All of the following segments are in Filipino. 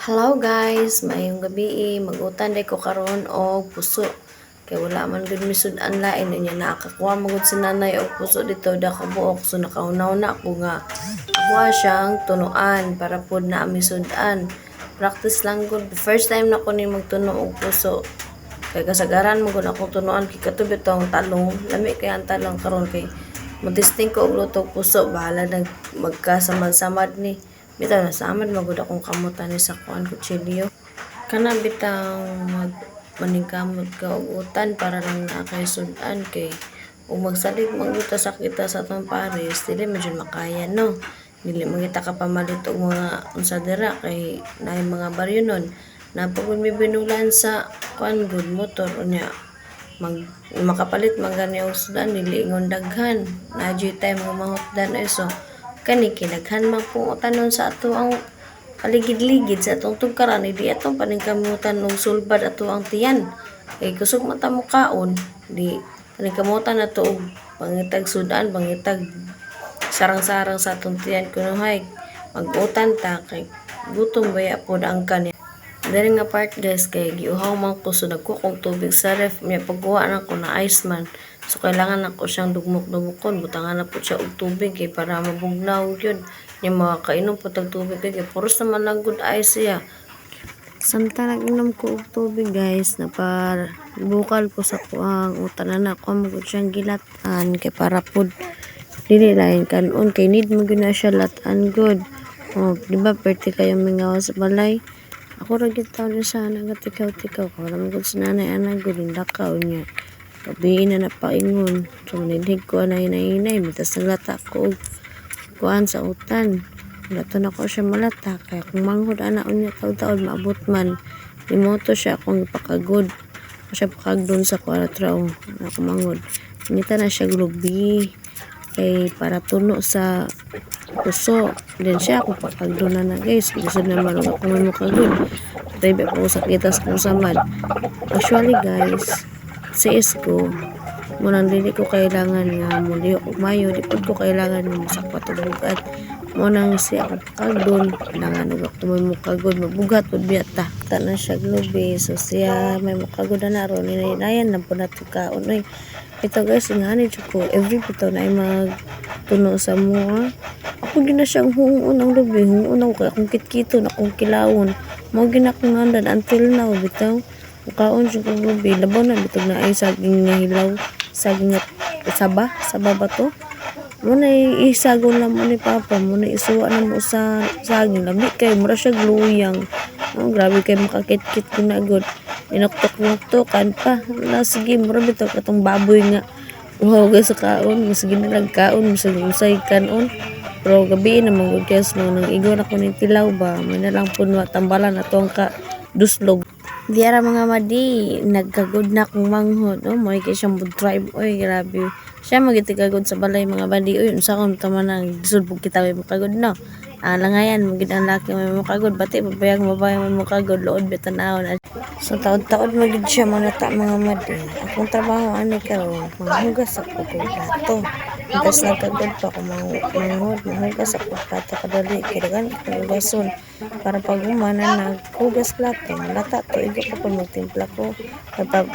Hello guys, maayong gabi. Magutan day ko karon og puso. Kay wala man gud misud-an lain niya nakakuha magud si nanay og puso dito da kabuok so nakaunaw na ko nga kuha siyang tunuan para pod na misud-an. Practice lang gud. First time na ko ni magtuno og puso. Kay kasagaran mo gud akong tunuan kay katubi tong talong. Lami kay ang talong karon kay mo-testing ko og luto og puso. Bahala nag magkasamad-samad ni. Bitaw nasamad magud akong kamutan ni sa kuan kutsilyo. Kana bitang maningkamot ka og utan para lang naa kay sud-an kay ug magsalig manguta sa kita sa atong pares dili medyo makaya no. Dili man kita kapamalit og mga unsa dira kay naay mga baryonon. Napagod mi binulan sa kuan gud motor unya makapalit man gani og sud-an dili ingon daghan. Na time nga mahutdan so kani kinaghan man pong utanon sa ato ang kaligid-ligid sa atong tugkaran di atong paningkamutan og sulbad ato ang tiyan kay kusog man ta mukaon di paningkamutan nato og pangitag sudan pangitag sarang-sarang sa atong tiyan kuno hay mag-utan ta kay gutom baya pod ang kani. Dali nga part guys kay giuhaw man ko so nagkuha kong tubig sa ref may pagkuha na ko na ice man. So kailangan ako siyang dugmok-dumokon butangan na po siya og tubig kay para mabugnaw yun. Yung mga kainom po tag tubig kay puros naman lang good ice siya. Samtang nag-inom ko og tubig guys na para bukal ko sa kuang utanan na ko mo siyang gilatan kay para pod dili lain kanon kay need mo gyud na siya latan good. Oh, di ba pwede kayo mingawas sa balay? Ako ra gyud taon sa nagatikaw-tikaw ko wala man gud si nanay ana gud lakaw niya. Gabi na napaingon. So manidhig ko na inay mitas naglata ko og kuan sa utan. Lato na ko siya malata kaya kung manghod ana unya taud-taud maabot man. Limoto siya akong ipakagod. Siya pakagdon sa kwaratraw na ako manghod. Nita na siya glubi kay para tuno sa puso. Then siya ako pakagdon na guys. Gusto na marunong ako may mukagod. Tayo ako sa kitas kong samad. Actually guys, CS ko, munang dili ko kailangan nga muli ako mayo, di ko kailangan mo sa patubugat. Munang siya ako pakagdon, kailangan ako tumoy mukagod, mabugat po biyata. Ta na siya globe, so siya may mukagod na naroon, ninayan na po natukaon. Ay, ito guys, ingani ko, every bitaw na ay magtuno sa mua. Ako din na siyang hungon ang lubi, hungon ako kaya akong kitkito na akong kilawon. Mau ginakungandan until now bitaw. Kaon siya kong lubi, labaw na bitog na ay saging nga hilaw, saging nga saba ba to? Muna isagon lang mo ni Papa, muna isuwa na mo sa saging, labi kayo, mura siya gluyang. Oh, grabe kayo makakit-kit ko na agad. Inoktok-noktokan pa. Wala, sige, mura bitog katong baboy nga. Uhaw sa kaon, mas ginalag kaon, mas usay kanon. Pero gabi na mga guys, nang igon ako ng tilaw ba, may nalang punwa, tambalan na to ang duslog. Diara mga madi, nagkagod na akong manghod. Oh, mo kay siyang drive. Oy, grabe. Siya magitigagod sa balay mga badi. Oy, unsa kon tama nang sulbog kita may makagod no. Langayan, magid ang laki may makagod. Bati babayang babae may makagod lood bitanahon. So taod-taod magid siya manata mga madi. Akong trabaho ani karon, manghugas ako kay plato. Tapos nagkagod pa ako manghod, manghugas ako plato kadali kay dagan ko hugason para pag umana naghugas plato, malata to igo ko pag magtimpla ko.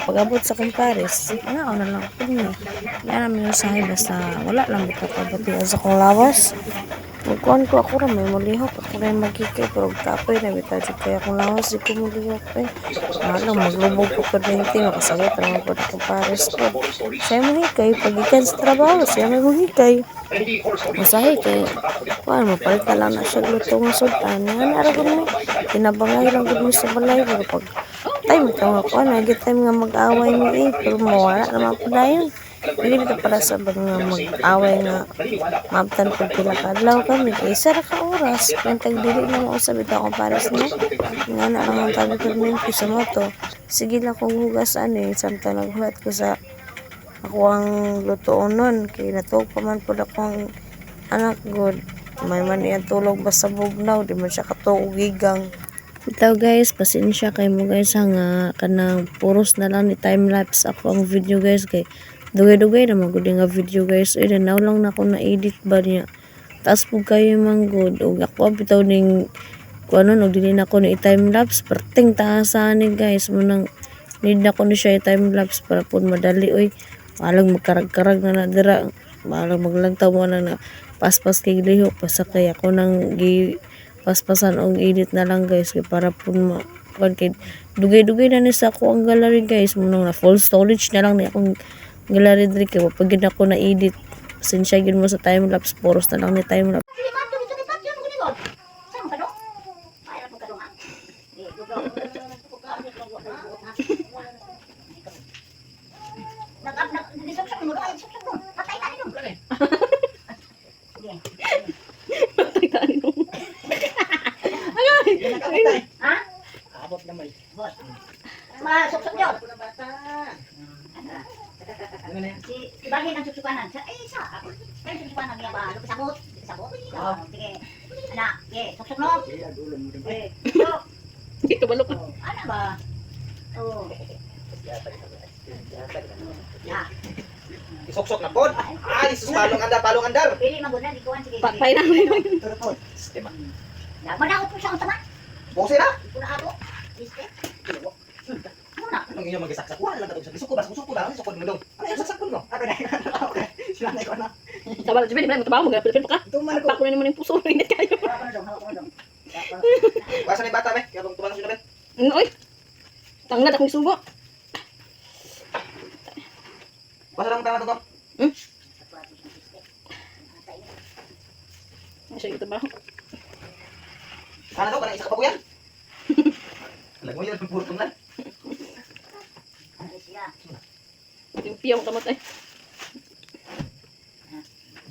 Pag-abot sa kumpares, ako na lang po niya. Yan namin yung sahay basta wala lang bita pabatian sa kong lawas. Magkuhan ko ako rin, may mulihok. Ako rin magkikay, pero kapoy na bita. Kaya kung lawas, di ko mulihok eh. Alam, maglubog ko ka rin ito. Makasagay, parang po na kumpares ko. Siya mo hikay, pag ikan sa trabaho, siya may mo hikay. Masahe kay, kuhan, mapalit na lang na siya gluto ng sudan. Yan, aragon mo. Tinabangay lang gud mo sa balay. Pero pag time, ito nga kuhan, nagit time nga mag-away mo eh. Pero mawala naman po na yun. Hindi bita para sa mga mag-away nga mabtan pag pila kadlaw kami kay sara ka oras pentag dili lang usab bitaw akong pares na nga na lang ang tabi ko ko sa moto sige lang kong hugas ani samtang naghulat ko sa ako ang lutoon nun kay natog pa man po akong anak god may man iyang tulog basta bugnaw di man siya katuog gigang. Ito guys, pasensya kay mo guys nga kanang puros na lang ni time lapse ako ang video guys kay dugay-dugay na magud nga video guys. Ay now lang na ako na edit ba niya. Taas po kayo manggod og ako bitaw ning kung ano, no, dili na ko ni time-lapse. Perting taasan ni guys. Munang need na ko ni siya time-lapse para po madali. Uy, malang magkarag-karag na nadira. Malang maglantaw mo na paspas kay lihok. Basta kaya ako nang paspasan og edit na lang guys. Kaya para po kay dugay-dugay na ni sa ako ang gallery guys. Munang na full storage na lang ni akong gallery diri. Kaya wapagin ako na edit. Pasensya gid mo sa time-lapse. Poros na lang ni time-lapse. Masuk-sok yun. Ibahin ang susukanan. Isa. Kaya susukanan niya ba? Sabot. Sabot. Sige. Anak. Sok-sok no. Sok. Dito balok. Ano ba? Oh. Ya. Isok-sok na pod. Ay, sus palong andar. Pili maguna di kuan sige. Pakpay na mo. Sistema. Manaot po siya ang sama. Bose na. Kuna ako. Liste. Ang inyo magisaksak. Wala lang tatong isok ko bas, usok ko lang, isok ko mo dong. Ano saksak ko no? Ako na. Okay. Sinanay ko na. Sabar, Jimmy, mo trabaho mo, Pilipin pa ka. Tuman ko. Pak ko na naman yung puso, init kayo. Basa ni bata be, kaya tong tuman sila be. Oy. Tangad akong sugo. Basa lang tama to. Masya ito ba? Sana daw kana isa ka pa buyan. Alam mo yan puro tuman. Yung piyaw kamatay.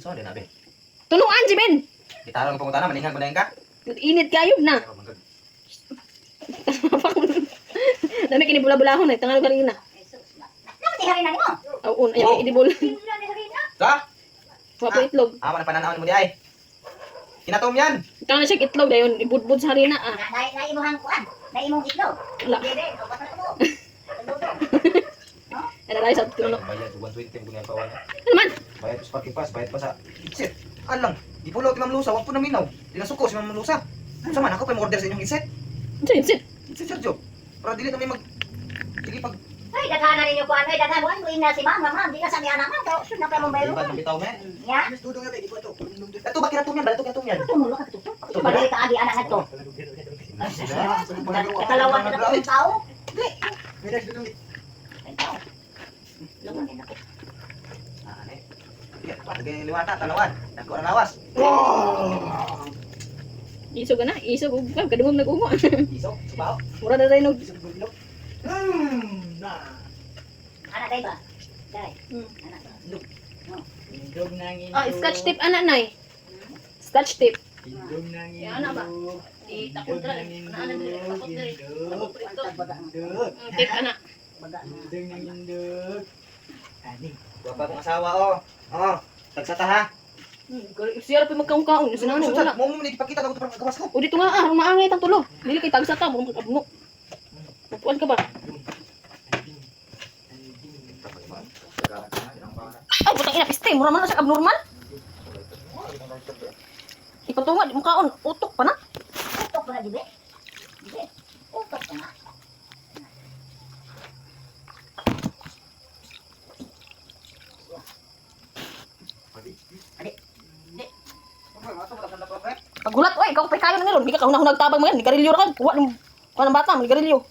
So din abi. Tunuan, Jimin! Gitarong pangutana maningan ko na ka. Init kayo na. Dami kinibula-bulahon eh. Tangalo ka rin na. Naman hari na mo. Un, ayan, idibul. Ka? Mga po itlog. Aman pananaon mo di ay. Kinatom yan. Tanga na siya itlog. Dayon, ibudbud sa harina. Na imong kuan. Na imong itlog. Wala. Dede, o basta mo. Ano tayo sa tunog. Bayad 120 mo na pa wala. Ano man? Bayad pa sa parking pass, bayad pa sa set. Alang, ipulo ti Ma'am Lusa, wag po na minaw. Dinasuko si Ma'am Lusa. Sa man ako pa order sa inyong inset. Sit. Inset Sergio. Para dili na may mag sige pag Ay, daghan na ninyo kuan. Ay, daghan mo ang ina si ma'am. Ma'am, di na sa niya naman. Kaya sunod na pa mong bayro. ibad ng bitaw men. Ya. Ato ba kinatom yan, balato kinatom yan. Tumulo ka tutok. Balik ka adi anak ato. Katalawan ka na tao. Lumayan na ko. Ah, ne. Ya, pagay liwata talawan. Dako na lawas. Isog ka na. Isog. Kadungog nag-umo. Isok, subaw. Mura na tayo nog. Anak day ba? Day. Anak. Scotch tape anak nay. Scotch tape. Ya anak ba? Di takot ra. Ana dili takot diri. Tape anak. Baga. Wapa kong asawa oh. Oh, tagsata ha. Siya pa magkaung-kaong. Sinano wala. Mo mo ni ipakita daw para gawas ko. O dito nga maangay tang tulo. Dili kay tagsa ta mo abno. Upuan ka ba? Ay, putang ina piste, mura man na siya abnormal. Ipatunga di mukhaon, utok pa na. Utok pa na dibe. Dibe. Utok pa na. Pagulat, oy, ikaw pa kayo na nilon, di ka kahunahunag tabang mo yan, di garilyo ra ka, kuha ng bata, may garilyo.